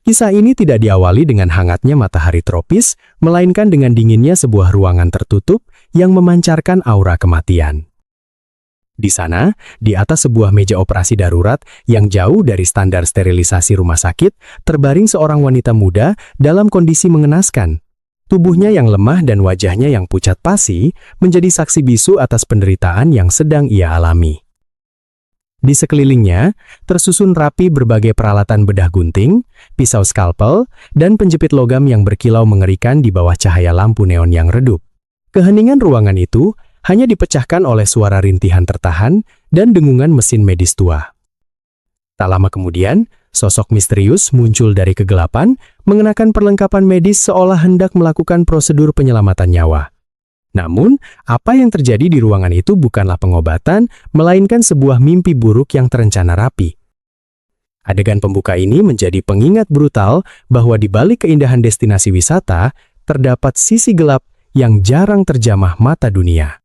Kisah ini tidak diawali dengan hangatnya matahari tropis, melainkan dengan dinginnya sebuah ruangan tertutup yang memancarkan aura kematian. Di sana, di atas sebuah meja operasi darurat yang jauh dari standar sterilisasi rumah sakit, terbaring seorang wanita muda dalam kondisi mengenaskan. Tubuhnya yang lemah dan wajahnya yang pucat pasi menjadi saksi bisu atas penderitaan yang sedang ia alami. Di sekelilingnya, tersusun rapi berbagai peralatan bedah gunting, pisau skalpel, dan penjepit logam yang berkilau mengerikan di bawah cahaya lampu neon yang redup. Keheningan ruangan itu hanya dipecahkan oleh suara rintihan tertahan dan dengungan mesin medis tua. Tak lama kemudian, sosok misterius muncul dari kegelapan, mengenakan perlengkapan medis seolah hendak melakukan prosedur penyelamatan nyawa. Namun, apa yang terjadi di ruangan itu bukanlah pengobatan, melainkan sebuah mimpi buruk yang terencana rapi. Adegan pembuka ini menjadi pengingat brutal bahwa di balik keindahan destinasi wisata, terdapat sisi gelap yang jarang terjamah mata dunia.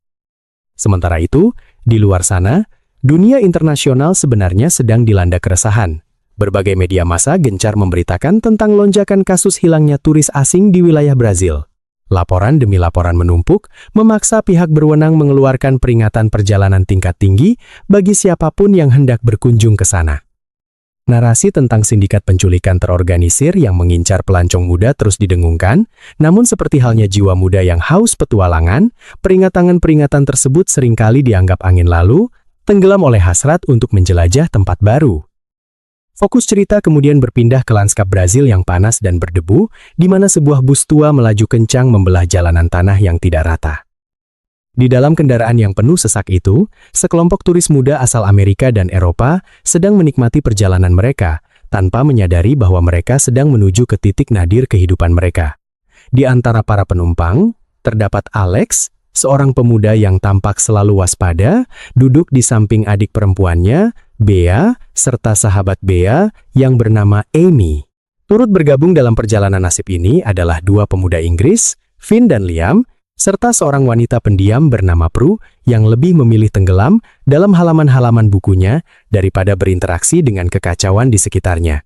Sementara itu, di luar sana, dunia internasional sebenarnya sedang dilanda keresahan. Berbagai media massa gencar memberitakan tentang lonjakan kasus hilangnya turis asing di wilayah Brazil. Laporan demi laporan menumpuk, memaksa pihak berwenang mengeluarkan peringatan perjalanan tingkat tinggi bagi siapapun yang hendak berkunjung ke sana. Narasi tentang sindikat penculikan terorganisir yang mengincar pelancong muda terus didengungkan, namun seperti halnya jiwa muda yang haus petualangan, peringatan-peringatan tersebut seringkali dianggap angin lalu, tenggelam oleh hasrat untuk menjelajah tempat baru. Fokus cerita kemudian berpindah ke lanskap Brazil yang panas dan berdebu, di mana sebuah bus tua melaju kencang membelah jalanan tanah yang tidak rata. Di dalam kendaraan yang penuh sesak itu, sekelompok turis muda asal Amerika dan Eropa sedang menikmati perjalanan mereka, tanpa menyadari bahwa mereka sedang menuju ke titik nadir kehidupan mereka. Di antara para penumpang, terdapat Alex, seorang pemuda yang tampak selalu waspada, duduk di samping adik perempuannya, Bea, serta sahabat Bea yang bernama Amy. Turut bergabung dalam perjalanan nasib ini adalah dua pemuda Inggris, Finn dan Liam, serta seorang wanita pendiam bernama Prue yang lebih memilih tenggelam dalam halaman-halaman bukunya daripada berinteraksi dengan kekacauan di sekitarnya.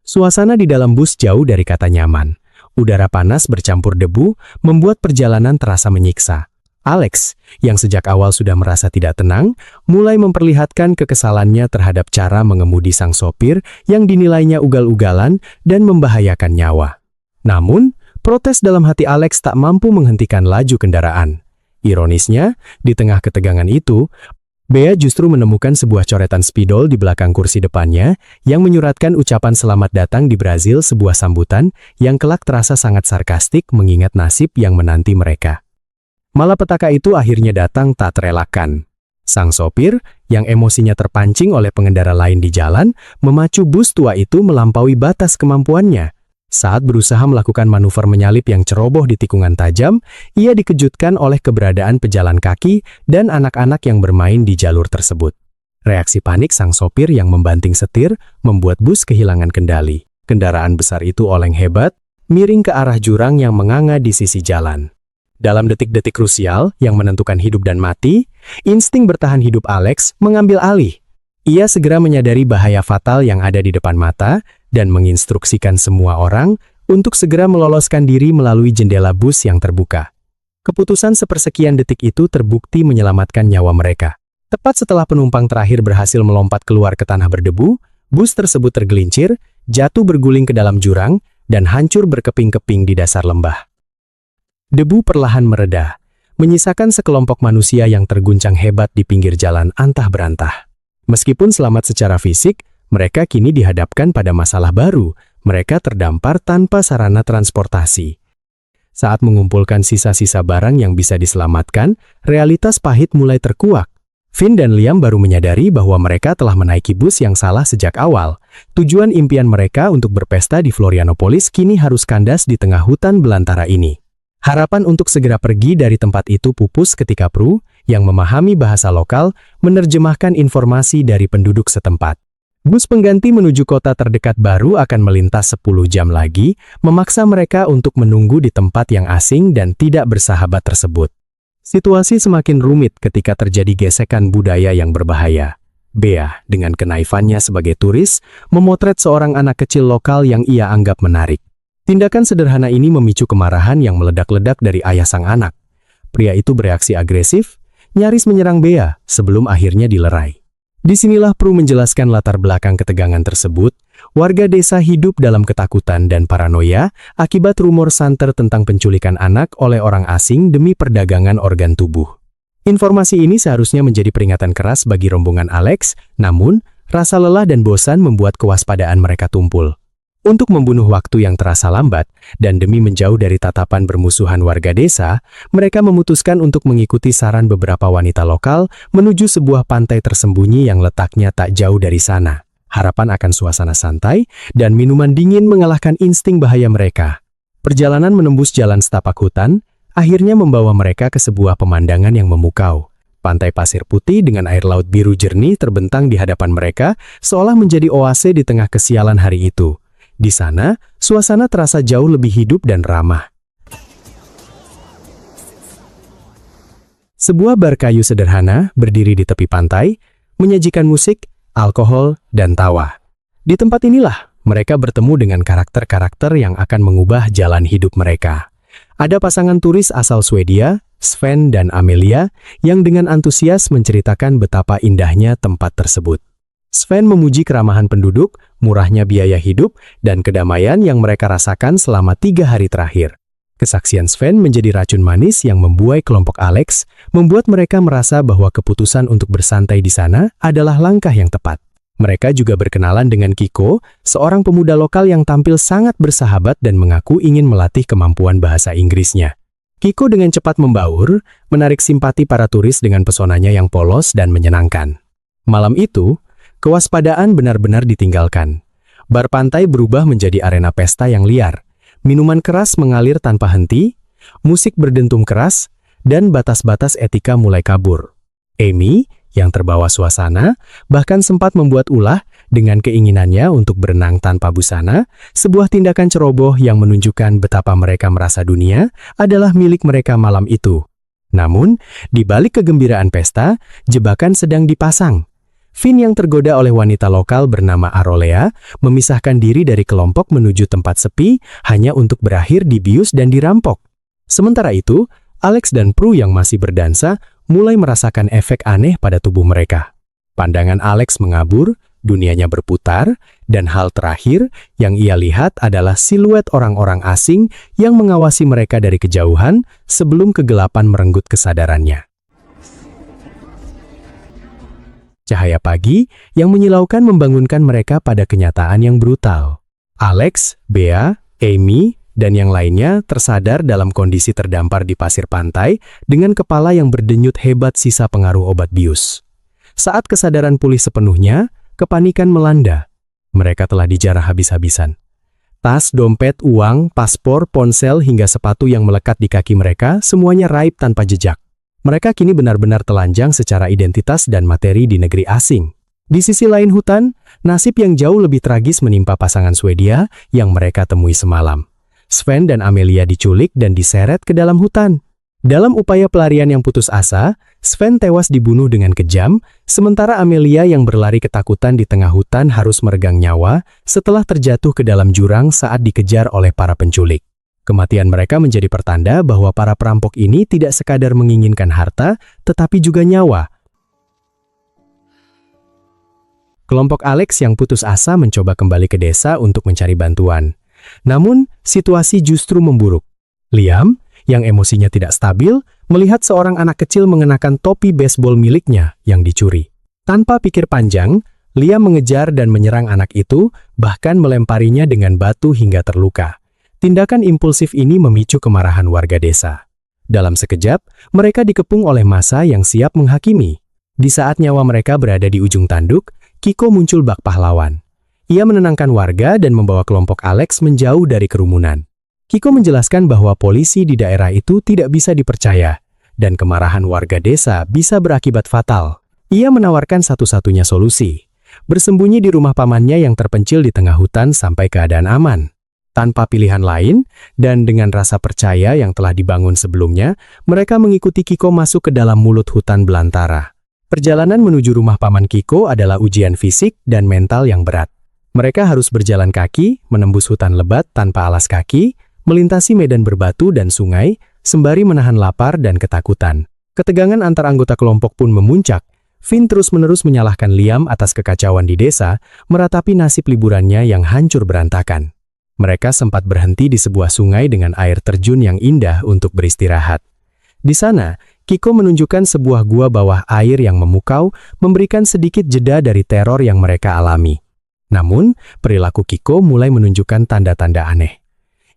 Suasana di dalam bus jauh dari kata nyaman. Udara panas bercampur debu membuat perjalanan terasa menyiksa. Alex, yang sejak awal sudah merasa tidak tenang, mulai memperlihatkan kekesalannya terhadap cara mengemudi sang sopir yang dinilainya ugal-ugalan dan membahayakan nyawa. Namun, protes dalam hati Alex tak mampu menghentikan laju kendaraan. Ironisnya, di tengah ketegangan itu, Bea justru menemukan sebuah coretan spidol di belakang kursi depannya yang menyuratkan ucapan selamat datang di Brazil, sebuah sambutan yang kelak terasa sangat sarkastik mengingat nasib yang menanti mereka. Malapetaka itu akhirnya datang tak terelakkan. Sang sopir, yang emosinya terpancing oleh pengendara lain di jalan, memacu bus tua itu melampaui batas kemampuannya. Saat berusaha melakukan manuver menyalip yang ceroboh di tikungan tajam, ia dikejutkan oleh keberadaan pejalan kaki dan anak-anak yang bermain di jalur tersebut. Reaksi panik sang sopir yang membanting setir membuat bus kehilangan kendali. Kendaraan besar itu oleng hebat, miring ke arah jurang yang menganga di sisi jalan. Dalam detik-detik krusial yang menentukan hidup dan mati, insting bertahan hidup Alex mengambil alih. Ia segera menyadari bahaya fatal yang ada di depan mata dan menginstruksikan semua orang untuk segera meloloskan diri melalui jendela bus yang terbuka. Keputusan sepersekian detik itu terbukti menyelamatkan nyawa mereka. Tepat setelah penumpang terakhir berhasil melompat keluar ke tanah berdebu, bus tersebut tergelincir, jatuh berguling ke dalam jurang, dan hancur berkeping-keping di dasar lembah. Debu perlahan mereda, menyisakan sekelompok manusia yang terguncang hebat di pinggir jalan antah berantah. Meskipun selamat secara fisik, mereka kini dihadapkan pada masalah baru. Mereka terdampar tanpa sarana transportasi. Saat mengumpulkan sisa-sisa barang yang bisa diselamatkan, realitas pahit mulai terkuak. Finn dan Liam baru menyadari bahwa mereka telah menaiki bus yang salah sejak awal. Tujuan impian mereka untuk berpesta di Florianopolis kini harus kandas di tengah hutan belantara ini. Harapan untuk segera pergi dari tempat itu pupus ketika Prue, yang memahami bahasa lokal, menerjemahkan informasi dari penduduk setempat. Bus pengganti menuju kota terdekat baru akan melintas 10 jam lagi, memaksa mereka untuk menunggu di tempat yang asing dan tidak bersahabat tersebut. Situasi semakin rumit ketika terjadi gesekan budaya yang berbahaya. Bea, dengan kenaifannya sebagai turis, memotret seorang anak kecil lokal yang ia anggap menarik. Tindakan sederhana ini memicu kemarahan yang meledak-ledak dari ayah sang anak. Pria itu bereaksi agresif, nyaris menyerang Bea sebelum akhirnya dilerai. Disinilah Prue menjelaskan latar belakang ketegangan tersebut. Warga desa hidup dalam ketakutan dan paranoia akibat rumor santer tentang penculikan anak oleh orang asing demi perdagangan organ tubuh. Informasi ini seharusnya menjadi peringatan keras bagi rombongan Alex, namun rasa lelah dan bosan membuat kewaspadaan mereka tumpul. Untuk membunuh waktu yang terasa lambat, dan demi menjauh dari tatapan bermusuhan warga desa, mereka memutuskan untuk mengikuti saran beberapa wanita lokal menuju sebuah pantai tersembunyi yang letaknya tak jauh dari sana. Harapan akan suasana santai, dan minuman dingin mengalahkan insting bahaya mereka. Perjalanan menembus jalan setapak hutan, akhirnya membawa mereka ke sebuah pemandangan yang memukau. Pantai pasir putih dengan air laut biru jernih terbentang di hadapan mereka, seolah menjadi oase di tengah kesialan hari itu. Di sana, suasana terasa jauh lebih hidup dan ramah. Sebuah bar kayu sederhana berdiri di tepi pantai, menyajikan musik, alkohol, dan tawa. Di tempat inilah, mereka bertemu dengan karakter-karakter yang akan mengubah jalan hidup mereka. Ada pasangan turis asal Swedia, Sven dan Amelia, yang dengan antusias menceritakan betapa indahnya tempat tersebut. Sven memuji keramahan penduduk, murahnya biaya hidup, dan kedamaian yang mereka rasakan selama 3 hari terakhir. Kesaksian Sven menjadi racun manis yang membuai kelompok Alex, membuat mereka merasa bahwa keputusan untuk bersantai di sana adalah langkah yang tepat. Mereka juga berkenalan dengan Kiko, seorang pemuda lokal yang tampil sangat bersahabat dan mengaku ingin melatih kemampuan bahasa Inggrisnya. Kiko dengan cepat membaur, menarik simpati para turis dengan pesonanya yang polos dan menyenangkan. Malam itu, kewaspadaan benar-benar ditinggalkan. Bar pantai berubah menjadi arena pesta yang liar. Minuman keras mengalir tanpa henti, musik berdentum keras, dan batas-batas etika mulai kabur. Amy, yang terbawa suasana, bahkan sempat membuat ulah dengan keinginannya untuk berenang tanpa busana, sebuah tindakan ceroboh yang menunjukkan betapa mereka merasa dunia adalah milik mereka malam itu. Namun, di balik kegembiraan pesta, jebakan sedang dipasang. Finn yang tergoda oleh wanita lokal bernama Arolea memisahkan diri dari kelompok menuju tempat sepi hanya untuk berakhir dibius dan dirampok. Sementara itu, Alex dan Prue yang masih berdansa mulai merasakan efek aneh pada tubuh mereka. Pandangan Alex mengabur, dunianya berputar, dan hal terakhir yang ia lihat adalah siluet orang-orang asing yang mengawasi mereka dari kejauhan sebelum kegelapan merenggut kesadarannya. Cahaya pagi yang menyilaukan membangunkan mereka pada kenyataan yang brutal. Alex, Bea, Amy, dan yang lainnya tersadar dalam kondisi terdampar di pasir pantai dengan kepala yang berdenyut hebat sisa pengaruh obat bius. Saat kesadaran pulih sepenuhnya, kepanikan melanda. Mereka telah dijarah habis-habisan. Tas, dompet, uang, paspor, ponsel, hingga sepatu yang melekat di kaki mereka semuanya raib tanpa jejak. Mereka kini benar-benar telanjang secara identitas dan materi di negeri asing. Di sisi lain hutan, nasib yang jauh lebih tragis menimpa pasangan Swedia yang mereka temui semalam. Sven dan Amelia diculik dan diseret ke dalam hutan. Dalam upaya pelarian yang putus asa, Sven tewas dibunuh dengan kejam, sementara Amelia yang berlari ketakutan di tengah hutan harus meregang nyawa setelah terjatuh ke dalam jurang saat dikejar oleh para penculik. Kematian mereka menjadi pertanda bahwa para perampok ini tidak sekadar menginginkan harta, tetapi juga nyawa. Kelompok Alex yang putus asa mencoba kembali ke desa untuk mencari bantuan. Namun, situasi justru memburuk. Liam, yang emosinya tidak stabil, melihat seorang anak kecil mengenakan topi baseball miliknya yang dicuri. Tanpa pikir panjang, Liam mengejar dan menyerang anak itu, bahkan melemparinya dengan batu hingga terluka. Tindakan impulsif ini memicu kemarahan warga desa. Dalam sekejap, mereka dikepung oleh massa yang siap menghakimi. Di saat nyawa mereka berada di ujung tanduk, Kiko muncul bak pahlawan. Ia menenangkan warga dan membawa kelompok Alex menjauh dari kerumunan. Kiko menjelaskan bahwa polisi di daerah itu tidak bisa dipercaya, dan kemarahan warga desa bisa berakibat fatal. Ia menawarkan satu-satunya solusi, bersembunyi di rumah pamannya yang terpencil di tengah hutan sampai keadaan aman. Tanpa pilihan lain, dan dengan rasa percaya yang telah dibangun sebelumnya, mereka mengikuti Kiko masuk ke dalam mulut hutan belantara. Perjalanan menuju rumah Paman Kiko adalah ujian fisik dan mental yang berat. Mereka harus berjalan kaki, menembus hutan lebat tanpa alas kaki, melintasi medan berbatu dan sungai, sembari menahan lapar dan ketakutan. Ketegangan antar anggota kelompok pun memuncak. Finn terus-menerus menyalahkan Liam atas kekacauan di desa, meratapi nasib liburannya yang hancur berantakan. Mereka sempat berhenti di sebuah sungai dengan air terjun yang indah untuk beristirahat. Di sana, Kiko menunjukkan sebuah gua bawah air yang memukau, memberikan sedikit jeda dari teror yang mereka alami. Namun, perilaku Kiko mulai menunjukkan tanda-tanda aneh.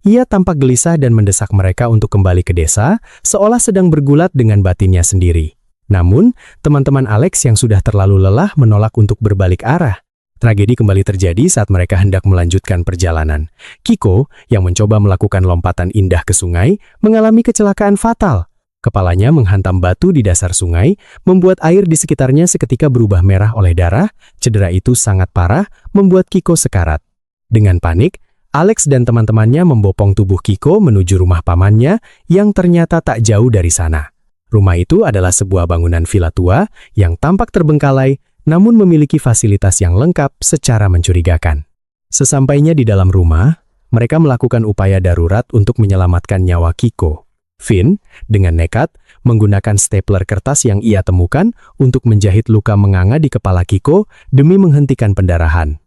Ia tampak gelisah dan mendesak mereka untuk kembali ke desa, seolah sedang bergulat dengan batinnya sendiri. Namun, teman-teman Alex yang sudah terlalu lelah menolak untuk berbalik arah. Tragedi kembali terjadi saat mereka hendak melanjutkan perjalanan. Kiko, yang mencoba melakukan lompatan indah ke sungai, mengalami kecelakaan fatal. Kepalanya menghantam batu di dasar sungai, membuat air di sekitarnya seketika berubah merah oleh darah. Cedera itu sangat parah, membuat Kiko sekarat. Dengan panik, Alex dan teman-temannya membopong tubuh Kiko menuju rumah pamannya yang ternyata tak jauh dari sana. Rumah itu adalah sebuah bangunan villa tua yang tampak terbengkalai, namun memiliki fasilitas yang lengkap secara mencurigakan. Sesampainya di dalam rumah, mereka melakukan upaya darurat untuk menyelamatkan nyawa Kiko. Finn, dengan nekat, menggunakan stapler kertas yang ia temukan untuk menjahit luka menganga di kepala Kiko demi menghentikan pendarahan.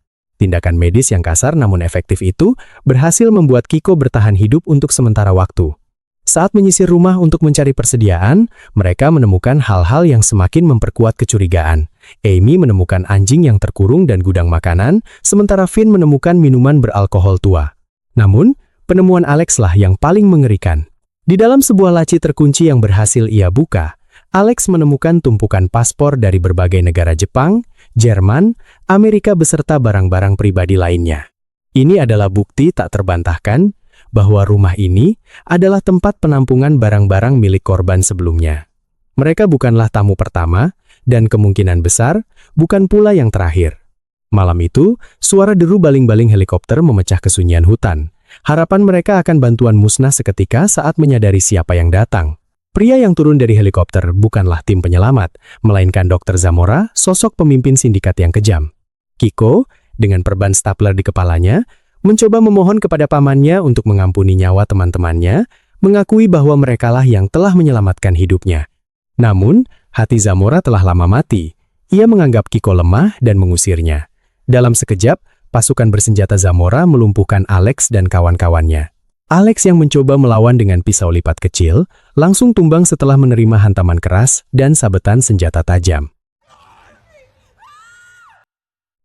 Tindakan medis yang kasar namun efektif itu berhasil membuat Kiko bertahan hidup untuk sementara waktu. Saat menyisir rumah untuk mencari persediaan, mereka menemukan hal-hal yang semakin memperkuat kecurigaan. Amy menemukan anjing yang terkurung dan gudang makanan, sementara Finn menemukan minuman beralkohol tua. Namun, penemuan Alex lah yang paling mengerikan. Di dalam sebuah laci terkunci yang berhasil ia buka, Alex menemukan tumpukan paspor dari berbagai negara Jepang, Jerman, Amerika beserta barang-barang pribadi lainnya. Ini adalah bukti tak terbantahkan bahwa rumah ini adalah tempat penampungan barang-barang milik korban sebelumnya. Mereka bukanlah tamu pertama, dan kemungkinan besar bukan pula yang terakhir. Malam itu, suara deru baling-baling helikopter memecah kesunyian hutan. Harapan mereka akan bantuan musnah seketika saat menyadari siapa yang datang. Pria yang turun dari helikopter bukanlah tim penyelamat, melainkan Dr. Zamora, sosok pemimpin sindikat yang kejam. Kiko, dengan perban stapler di kepalanya, mencoba memohon kepada pamannya untuk mengampuni nyawa teman-temannya, mengakui bahwa merekalah yang telah menyelamatkan hidupnya. Namun, hati Zamora telah lama mati. Ia menganggap Kiko lemah dan mengusirnya. Dalam sekejap, pasukan bersenjata Zamora melumpuhkan Alex dan kawan-kawannya. Alex yang mencoba melawan dengan pisau lipat kecil, langsung tumbang setelah menerima hantaman keras dan sabetan senjata tajam.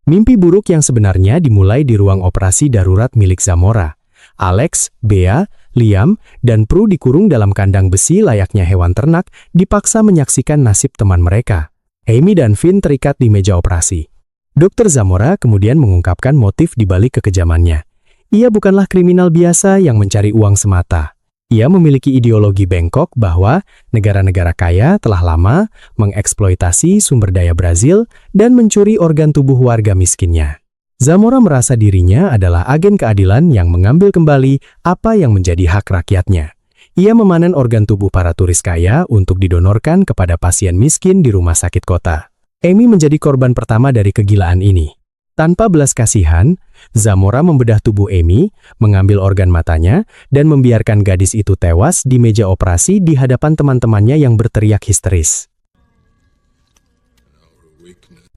Mimpi buruk yang sebenarnya dimulai di ruang operasi darurat milik Zamora. Alex, Bea, Liam, dan Prue dikurung dalam kandang besi layaknya hewan ternak, dipaksa menyaksikan nasib teman mereka. Amy dan Finn terikat di meja operasi. Dr. Zamora kemudian mengungkapkan motif di balik kekejamannya. Ia bukanlah kriminal biasa yang mencari uang semata. Ia memiliki ideologi bengkok bahwa negara-negara kaya telah lama mengeksploitasi sumber daya Brazil dan mencuri organ tubuh warga miskinnya. Zamora merasa dirinya adalah agen keadilan yang mengambil kembali apa yang menjadi hak rakyatnya. Ia memanen organ tubuh para turis kaya untuk didonorkan kepada pasien miskin di rumah sakit kota. Amy menjadi korban pertama dari kegilaan ini. Tanpa belas kasihan, Zamora membedah tubuh Amy, mengambil organ matanya, dan membiarkan gadis itu tewas di meja operasi di hadapan teman-temannya yang berteriak histeris.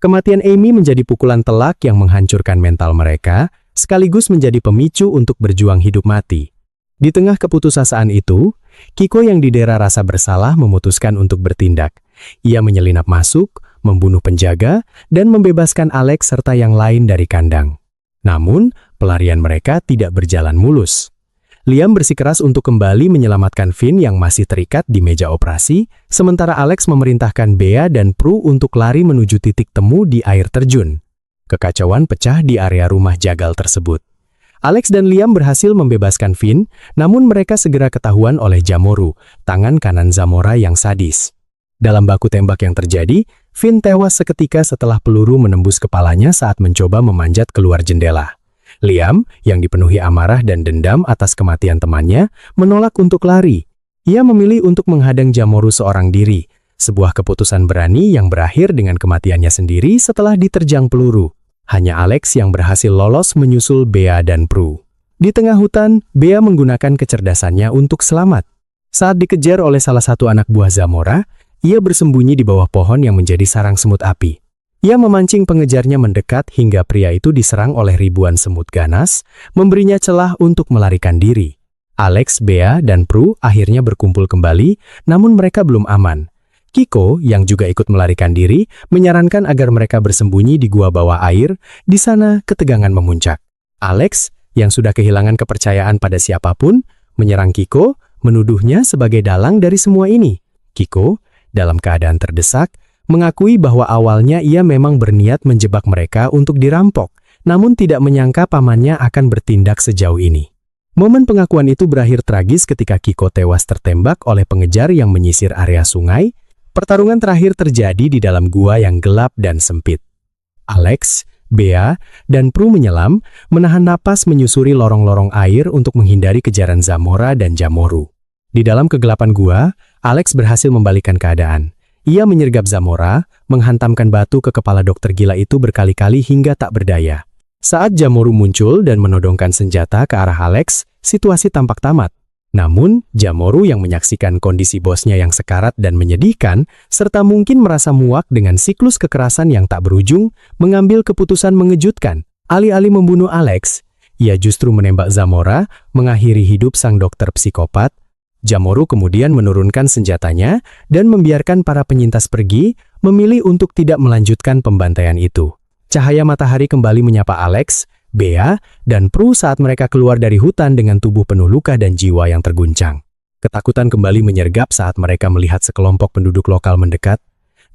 Kematian Amy menjadi pukulan telak yang menghancurkan mental mereka, sekaligus menjadi pemicu untuk berjuang hidup mati. Di tengah keputusasaan itu, Kiko yang didera rasa bersalah memutuskan untuk bertindak. Ia menyelinap masuk, membunuh penjaga, dan membebaskan Alex serta yang lain dari kandang. Namun, pelarian mereka tidak berjalan mulus. Liam bersikeras untuk kembali menyelamatkan Finn yang masih terikat di meja operasi, sementara Alex memerintahkan Bea dan Prue untuk lari menuju titik temu di air terjun. Kekacauan pecah di area rumah jagal tersebut. Alex dan Liam berhasil membebaskan Finn, namun mereka segera ketahuan oleh Jamoru, tangan kanan Zamora yang sadis. Dalam baku tembak yang terjadi, Finn tewas seketika setelah peluru menembus kepalanya saat mencoba memanjat keluar jendela. Liam, yang dipenuhi amarah dan dendam atas kematian temannya, menolak untuk lari. Ia memilih untuk menghadang Jamoru seorang diri, Sebuah keputusan berani yang berakhir dengan kematiannya sendiri setelah diterjang peluru. Hanya Alex yang berhasil lolos menyusul Bea dan Prue. Di tengah hutan, Bea menggunakan kecerdasannya untuk selamat. Saat dikejar oleh salah satu anak buah Zamora, ia bersembunyi di bawah pohon yang menjadi sarang semut api. Ia memancing pengejarnya mendekat hingga pria itu diserang oleh ribuan semut ganas, memberinya celah untuk melarikan diri. Alex, Bea, dan Prue akhirnya berkumpul kembali, namun mereka belum aman. Kiko, yang juga ikut melarikan diri, menyarankan agar mereka bersembunyi di gua bawah air. Di sana, ketegangan memuncak. Alex, yang sudah kehilangan kepercayaan pada siapapun, menyerang Kiko, menuduhnya sebagai dalang dari semua ini. Kiko, dalam keadaan terdesak, mengakui bahwa awalnya ia memang berniat menjebak mereka untuk dirampok, namun tidak menyangka pamannya akan bertindak sejauh ini. Momen pengakuan itu berakhir tragis ketika Kiko tewas tertembak oleh pengejar yang menyisir area sungai. Pertarungan terakhir terjadi di dalam gua yang gelap dan sempit. Alex, Bea, dan Prue menyelam, menahan napas menyusuri lorong-lorong air untuk menghindari kejaran Zamora dan Jamoru. Di dalam kegelapan gua, Alex berhasil membalikkan keadaan. Ia menyergap Zamora, menghantamkan batu ke kepala dokter gila itu berkali-kali hingga tak berdaya. Saat Jamoru muncul dan menodongkan senjata ke arah Alex, situasi tampak tamat. Namun, Jamoru yang menyaksikan kondisi bosnya yang sekarat dan menyedihkan, serta mungkin merasa muak dengan siklus kekerasan yang tak berujung, mengambil keputusan mengejutkan. Alih-alih membunuh Alex, ia justru menembak Zamora, mengakhiri hidup sang dokter psikopat. Jamoru kemudian menurunkan senjatanya dan membiarkan para penyintas pergi, memilih untuk tidak melanjutkan pembantaian itu. Cahaya matahari kembali menyapa Alex, Bea, dan Prue saat mereka keluar dari hutan dengan tubuh penuh luka dan jiwa yang terguncang. Ketakutan kembali menyergap saat mereka melihat sekelompok penduduk lokal mendekat.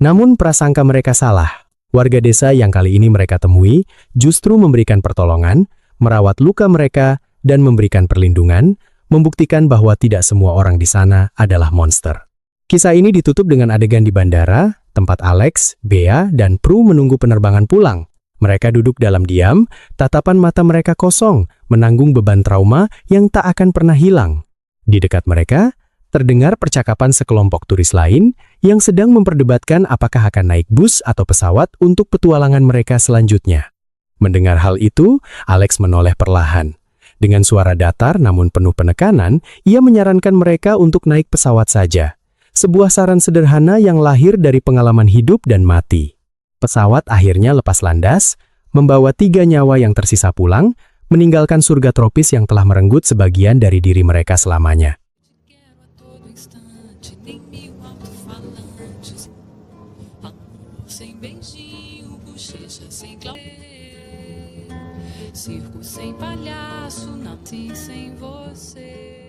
Namun prasangka mereka salah. Warga desa yang kali ini mereka temui justru memberikan pertolongan, merawat luka mereka, dan memberikan perlindungan, membuktikan bahwa tidak semua orang di sana adalah monster. Kisah ini ditutup dengan adegan di bandara, tempat Alex, Bea, dan Prue menunggu penerbangan pulang. Mereka duduk dalam diam, tatapan mata mereka kosong, menanggung beban trauma yang tak akan pernah hilang. Di dekat mereka, terdengar percakapan sekelompok turis lain yang sedang memperdebatkan apakah akan naik bus atau pesawat untuk petualangan mereka selanjutnya. Mendengar hal itu, Alex menoleh perlahan. Dengan suara datar namun penuh penekanan, ia menyarankan mereka untuk naik pesawat saja. Sebuah saran sederhana yang lahir dari pengalaman hidup dan mati. Pesawat akhirnya lepas landas, membawa 3 nyawa yang tersisa pulang, meninggalkan surga tropis yang telah merenggut sebagian dari diri mereka selamanya. Circo sem palhaço, nasci sem você.